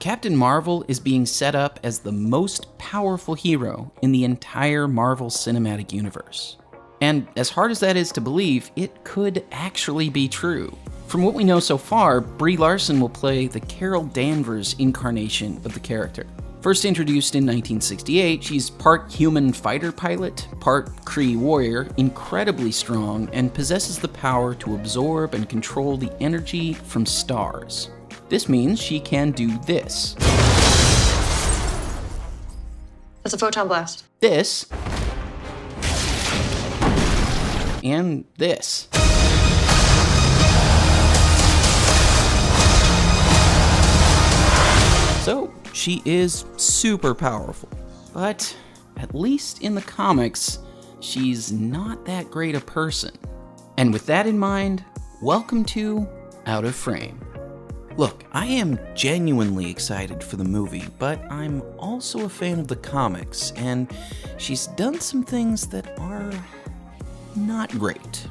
Captain Marvel is being set up as the most powerful hero in the entire Marvel Cinematic Universe. And as hard as that is to believe, it could actually be true. From what we know so far, Brie Larson will play the Carol Danvers incarnation of the character. First introduced in 1968, she's part human fighter pilot, part Kree warrior, incredibly strong, and possesses the power to absorb and control the energy from stars. This means she can do this. That's a photon blast. This. And this. So, she is super powerful. But, at least in the comics, she's not that great a person. And with that in mind, welcome to Out of Frame. Look, I am genuinely excited for the movie, but I'm also a fan of the comics, and she's done some things that are not great.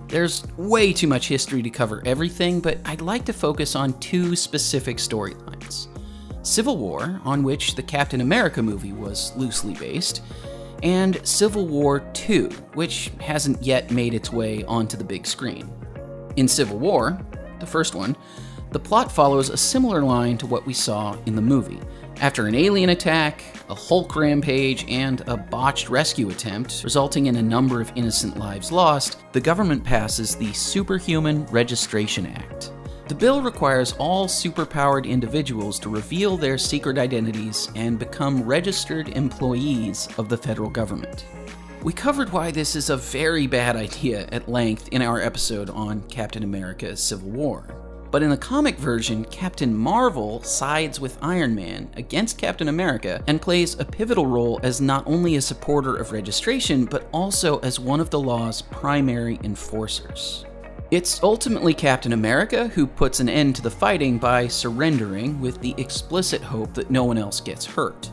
There's way too much history to cover everything, but I'd like to focus on two specific storylines. Civil War, on which the Captain America movie was loosely based, and Civil War II, which hasn't yet made its way onto the big screen. In Civil War, the first one, the plot follows a similar line to what we saw in the movie. After an alien attack, a Hulk rampage, and a botched rescue attempt, resulting in a number of innocent lives lost, the government passes the Superhuman Registration Act. The bill requires all superpowered individuals to reveal their secret identities and become registered employees of the federal government. We covered why this is a very bad idea at length in our episode on Captain America: Civil War. But in the comic version, Captain Marvel sides with Iron Man against Captain America and plays a pivotal role as not only a supporter of registration, but also as one of the law's primary enforcers. It's ultimately Captain America who puts an end to the fighting by surrendering with the explicit hope that no one else gets hurt.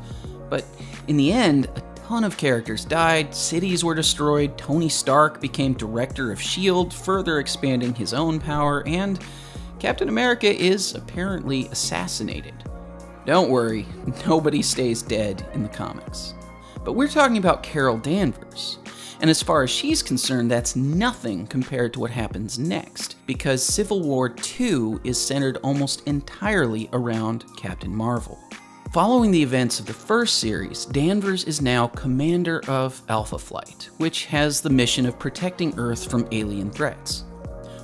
But in the end, a ton of characters died, cities were destroyed, Tony Stark became director of S.H.I.E.L.D., further expanding his own power, and Captain America is apparently assassinated. Don't worry, nobody stays dead in the comics. But we're talking about Carol Danvers. And as far as she's concerned, that's nothing compared to what happens next, because Civil War II is centered almost entirely around Captain Marvel. Following the events of the first series, Danvers is now commander of Alpha Flight, which has the mission of protecting Earth from alien threats.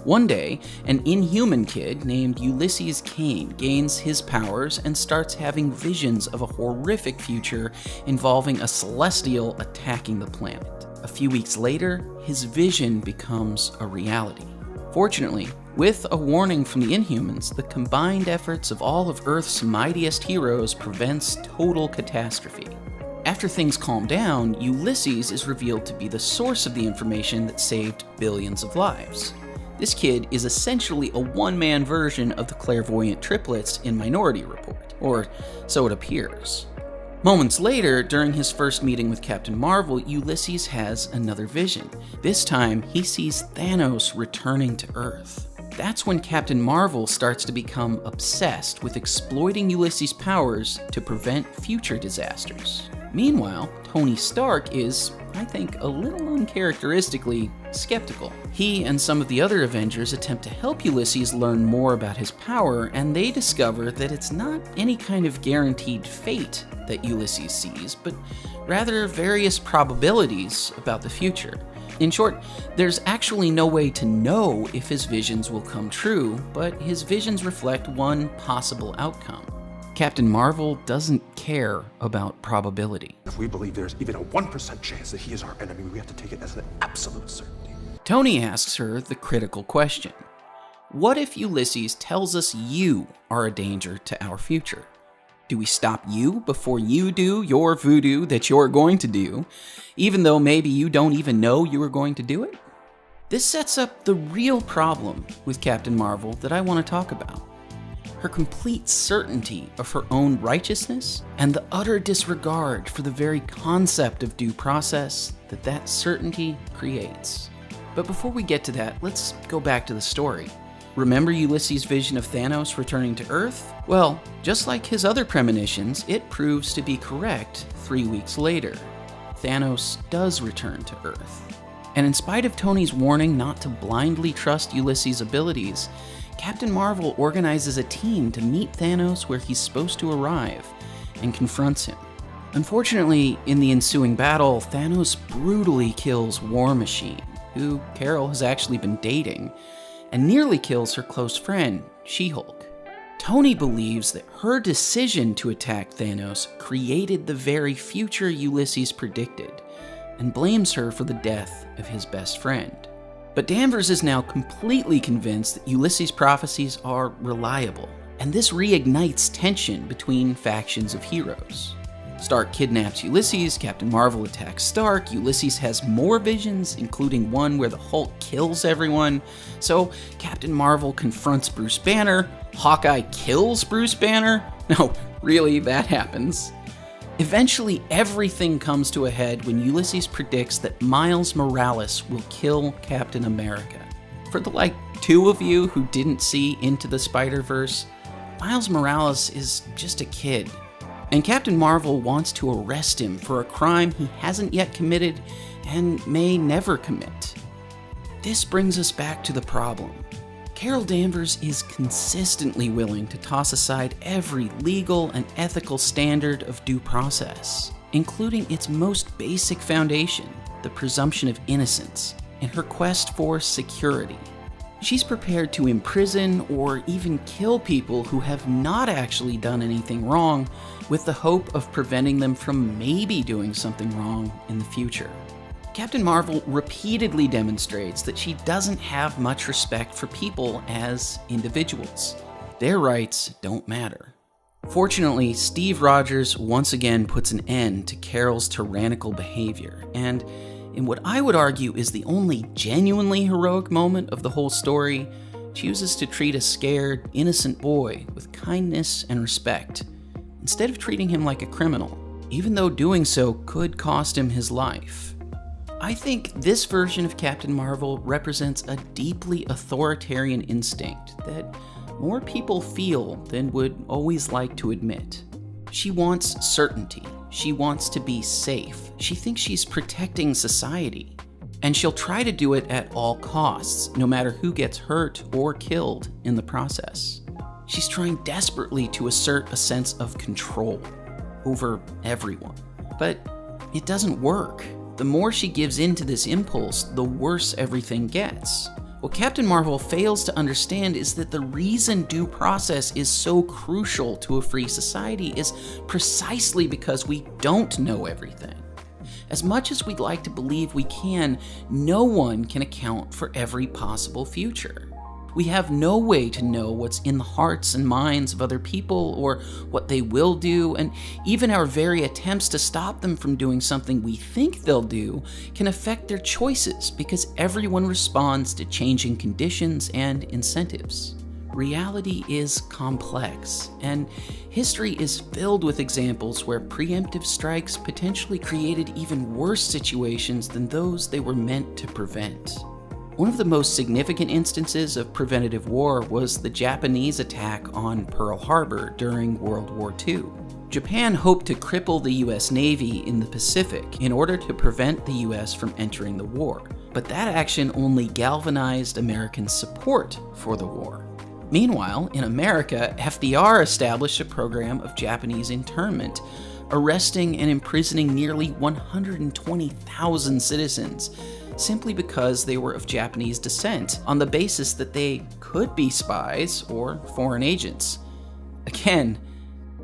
One day, an inhuman kid named Ulysses Kane gains his powers and starts having visions of a horrific future involving a celestial attacking the planet. A few weeks later, his vision becomes a reality. Fortunately, with a warning from the Inhumans, the combined efforts of all of Earth's mightiest heroes prevents total catastrophe. After things calm down, Ulysses is revealed to be the source of the information that saved billions of lives. This kid is essentially a one-man version of the clairvoyant triplets in Minority Report, or so it appears. Moments later, during his first meeting with Captain Marvel, Ulysses has another vision. This time, he sees Thanos returning to Earth. That's when Captain Marvel starts to become obsessed with exploiting Ulysses' powers to prevent future disasters. Meanwhile, Tony Stark is, I think, a little uncharacteristically skeptical. He and some of the other Avengers attempt to help Ulysses learn more about his power, and they discover that it's not any kind of guaranteed fate that Ulysses sees, but rather various probabilities about the future. In short, there's actually no way to know if his visions will come true, but his visions reflect one possible outcome. Captain Marvel doesn't care about probability. If we believe there's even a 1% chance that he is our enemy, we have to take it as an absolute certainty. Tony asks her the critical question. What if Ulysses tells us you are a danger to our future? Do we stop you before you do your voodoo that you're going to do, even though maybe you don't even know you are going to do it? This sets up the real problem with Captain Marvel that I want to talk about. Her complete certainty of her own righteousness and the utter disregard for the very concept of due process that certainty creates. But before we get to that, let's go back to the story. Remember Ulysses' vision of Thanos returning to Earth? Well, just like his other premonitions, it proves to be correct 3 weeks later. Thanos does return to Earth. And in spite of Tony's warning not to blindly trust Ulysses' abilities, Captain Marvel organizes a team to meet Thanos where he's supposed to arrive and confronts him. Unfortunately, in the ensuing battle, Thanos brutally kills War Machine, who Carol has actually been dating, and nearly kills her close friend, She-Hulk. Tony believes that her decision to attack Thanos created the very future Ulysses predicted, and blames her for the death of his best friend. But Danvers is now completely convinced that Ulysses' prophecies are reliable, and this reignites tension between factions of heroes. Stark kidnaps Ulysses, Captain Marvel attacks Stark, Ulysses has more visions, including one where the Hulk kills everyone, so Captain Marvel confronts Bruce Banner, Hawkeye kills Bruce Banner. No, really, that happens. Eventually, everything comes to a head when Ulysses predicts that Miles Morales will kill Captain America. For the 2 of you who didn't see Into the Spider-Verse, Miles Morales is just a kid. And Captain Marvel wants to arrest him for a crime he hasn't yet committed and may never commit. This brings us back to the problem. Carol Danvers is consistently willing to toss aside every legal and ethical standard of due process, including its most basic foundation, the presumption of innocence, in her quest for security. She's prepared to imprison or even kill people who have not actually done anything wrong, with the hope of preventing them from maybe doing something wrong in the future. Captain Marvel repeatedly demonstrates that she doesn't have much respect for people as individuals. Their rights don't matter. Fortunately, Steve Rogers once again puts an end to Carol's tyrannical behavior, and in what I would argue is the only genuinely heroic moment of the whole story, chooses to treat a scared, innocent boy with kindness and respect, instead of treating him like a criminal, even though doing so could cost him his life. I think this version of Captain Marvel represents a deeply authoritarian instinct that more people feel than would always like to admit. She wants certainty. She wants to be safe. She thinks she's protecting society. And she'll try to do it at all costs, no matter who gets hurt or killed in the process. She's trying desperately to assert a sense of control over everyone. But it doesn't work. The more she gives in to this impulse, the worse everything gets. What Captain Marvel fails to understand is that the reason due process is so crucial to a free society is precisely because we don't know everything. As much as we'd like to believe we can, no one can account for every possible future. We have no way to know what's in the hearts and minds of other people or what they will do, and even our very attempts to stop them from doing something we think they'll do can affect their choices because everyone responds to changing conditions and incentives. Reality is complex, and history is filled with examples where preemptive strikes potentially created even worse situations than those they were meant to prevent. One of the most significant instances of preventative war was the Japanese attack on Pearl Harbor during World War II. Japan hoped to cripple the US Navy in the Pacific in order to prevent the US from entering the war, but that action only galvanized American support for the war. Meanwhile, in America, FDR established a program of Japanese internment, arresting and imprisoning nearly 120,000 citizens, simply because they were of Japanese descent, on the basis that they could be spies or foreign agents. Again,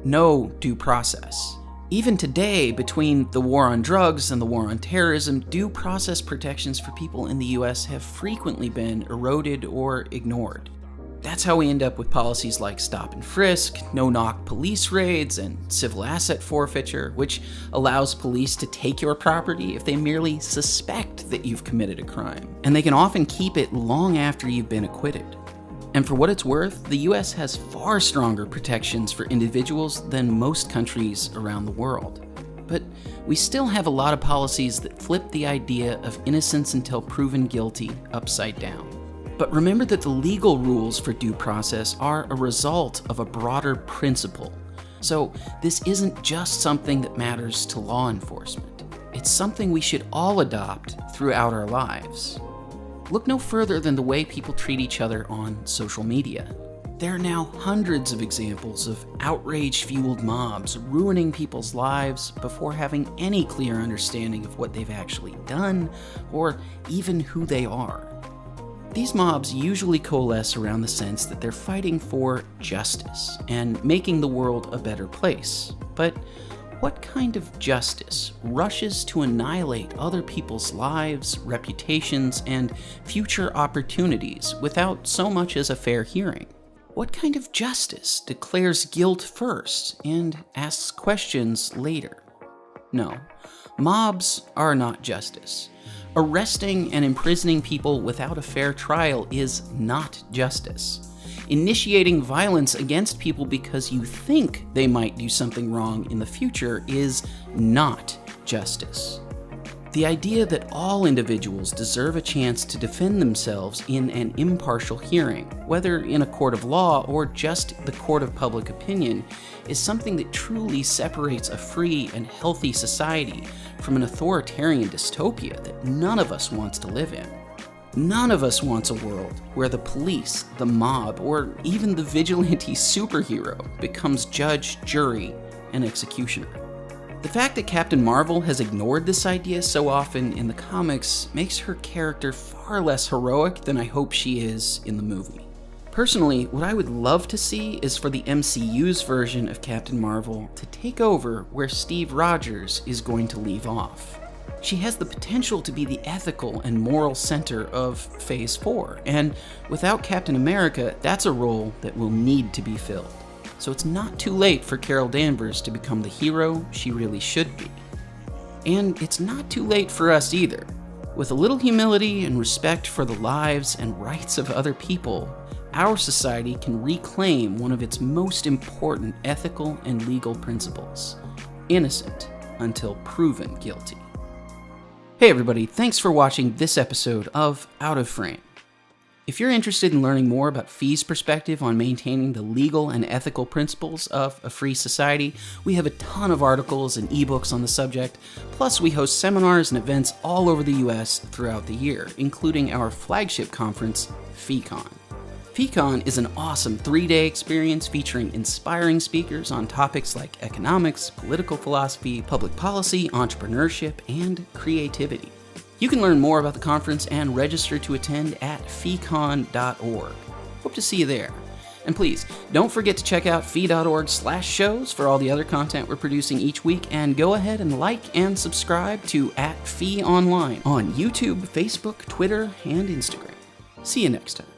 no due process. Even today, between the war on drugs and the war on terrorism, due process protections for people in the US have frequently been eroded or ignored. That's how we end up with policies like stop and frisk, no-knock police raids, and civil asset forfeiture, which allows police to take your property if they merely suspect that you've committed a crime. And they can often keep it long after you've been acquitted. And for what it's worth, the US has far stronger protections for individuals than most countries around the world. But we still have a lot of policies that flip the idea of innocence until proven guilty upside down. But remember that the legal rules for due process are a result of a broader principle. So this isn't just something that matters to law enforcement. It's something we should all adopt throughout our lives. Look no further than the way people treat each other on social media. There are now hundreds of examples of outrage-fueled mobs ruining people's lives before having any clear understanding of what they've actually done or even who they are. These mobs usually coalesce around the sense that they're fighting for justice and making the world a better place. But what kind of justice rushes to annihilate other people's lives, reputations, and future opportunities without so much as a fair hearing? What kind of justice declares guilt first and asks questions later? No, mobs are not justice. Arresting and imprisoning people without a fair trial is not justice. Initiating violence against people because you think they might do something wrong in the future is not justice. The idea that all individuals deserve a chance to defend themselves in an impartial hearing, whether in a court of law or just the court of public opinion, is something that truly separates a free and healthy society from an authoritarian dystopia that none of us wants to live in. None of us wants a world where the police, the mob, or even the vigilante superhero becomes judge, jury, and executioner. The fact that Captain Marvel has ignored this idea so often in the comics makes her character far less heroic than I hope she is in the movie. Personally, what I would love to see is for the MCU's version of Captain Marvel to take over where Steve Rogers is going to leave off. She has the potential to be the ethical and moral center of Phase 4, and without Captain America, that's a role that will need to be filled. So it's not too late for Carol Danvers to become the hero she really should be. And it's not too late for us either. With a little humility and respect for the lives and rights of other people, our society can reclaim one of its most important ethical and legal principles: innocent until proven guilty. Hey everybody, thanks for watching this episode of Out of Frame. If you're interested in learning more about Fee's perspective on maintaining the legal and ethical principles of a free society, we have a ton of articles and ebooks on the subject, plus we host seminars and events all over the US throughout the year, including our flagship conference, FeeCon. FeeCon is an awesome 3-day experience featuring inspiring speakers on topics like economics, political philosophy, public policy, entrepreneurship, and creativity. You can learn more about the conference and register to attend at feecon.org. Hope to see you there. And please, don't forget to check out fee.org/shows for all the other content we're producing each week, and go ahead and like and subscribe to @FeeOnline on YouTube, Facebook, Twitter, and Instagram. See you next time.